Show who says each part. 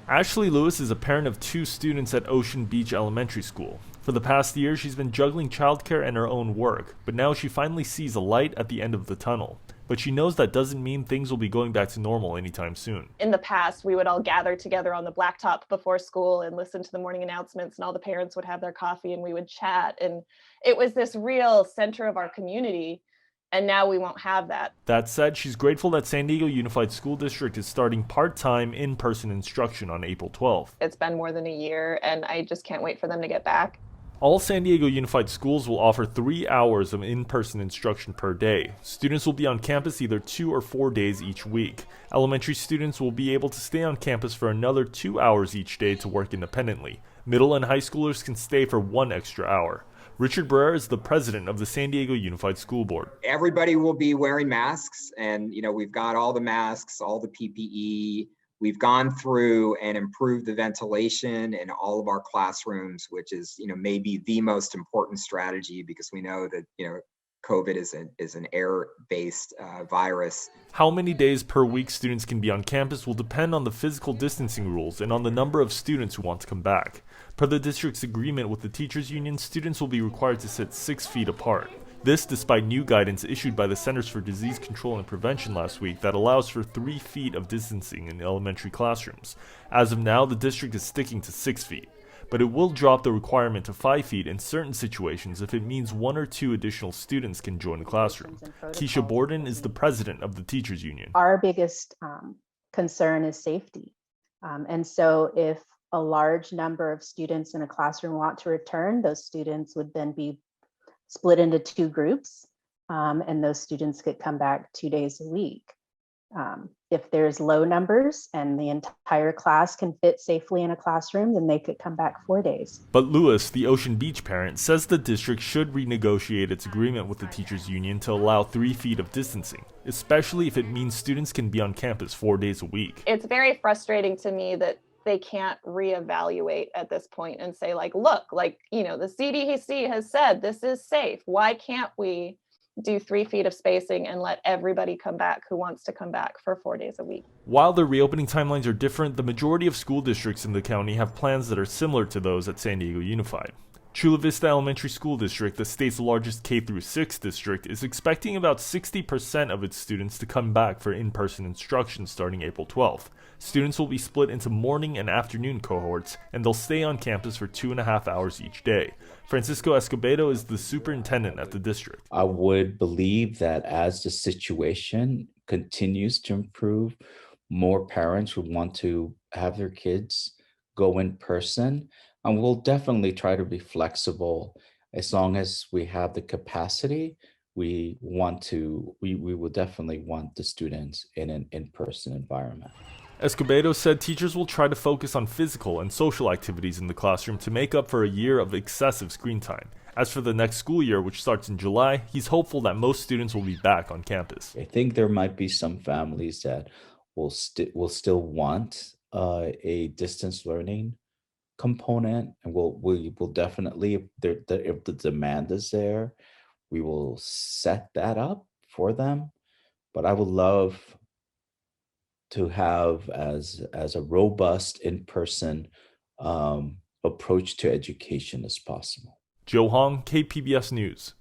Speaker 1: Ashley Lewis is a parent of two students at Ocean Beach Elementary School. For the past year, she's been juggling childcare and her own work, but now she finally sees a light at the end of the tunnel. But she knows that doesn't mean things will be going back to normal anytime soon.
Speaker 2: In the past, we would all gather together on the blacktop before school and listen to the morning announcements, and all the parents would have their coffee and we would chat. And it was this real center of our community. And now we won't have that.
Speaker 1: That said, she's grateful that San Diego Unified School District is starting part-time in-person instruction on April 12th.
Speaker 2: It's been more than a year, and I just can't wait for them to get back.
Speaker 1: All San Diego Unified Schools will offer 3 hours of in-person instruction per day. Students will be on campus either 2 or 4 days each week. Elementary students will be able to stay on campus for another 2 hours each day to work independently. Middle and high schoolers can stay for 1 extra hour. Richard Barrera is the president of the San Diego Unified School Board.
Speaker 3: Everybody will be wearing masks, and we've got all the masks, all the PPE. We've gone through and improved the ventilation in all of our classrooms, which is maybe the most important strategy, because we know that COVID is an air-based virus.
Speaker 1: How many days per week students can be on campus will depend on the physical distancing rules and on the number of students who want to come back. Per the district's agreement with the teachers union, students will be required to sit 6 feet apart. This despite new guidance issued by the Centers for Disease Control and Prevention last week that allows for 3 feet of distancing in elementary classrooms. As of now, the district is sticking to 6 feet. But it will drop the requirement to 5 feet in certain situations if it means 1 or 2 additional students can join the classroom. Keisha Borden is the president of the teachers union.
Speaker 4: Our biggest concern is safety. And so if a large number of students in a classroom want to return, those students would then be split into 2 groups, and those students could come back 2 days a week. If there's low numbers and the entire class can fit safely in a classroom, then they could come back 4 days.
Speaker 1: But Lewis, the Ocean Beach parent, says the district should renegotiate its agreement with the teachers union to allow 3 feet of distancing, especially if it means students can be on campus 4 days a week.
Speaker 2: It's very frustrating to me that they can't reevaluate at this point and say, look, the CDC has said this is safe. Why can't we do 3 feet of spacing and let everybody come back who wants to come back for 4 days a week?
Speaker 1: While the reopening timelines are different, the majority of school districts in the county have plans that are similar to those at San Diego Unified. Chula Vista Elementary School District, the state's largest K-6 district, is expecting about 60% of its students to come back for in-person instruction starting April 12th. Students will be split into morning and afternoon cohorts, and they'll stay on campus for 2.5 hours each day. Francisco Escobedo is the superintendent at the district.
Speaker 5: I would believe that as the situation continues to improve, more parents would want to have their kids go in person. And we'll definitely try to be flexible as long as we have the capacity. We will definitely want the students in an in-person environment.
Speaker 1: Escobedo said teachers will try to focus on physical and social activities in the classroom to make up for a year of excessive screen time. As for the next school year, which starts in July, he's hopeful that most students will be back on campus.
Speaker 5: I think there might be some families that will still want a distance learning component, and we will definitely, if the demand is there, we will set that up for them. But I would love to have as a robust in-person approach to education as possible.
Speaker 1: Joe Hong, KPBS News.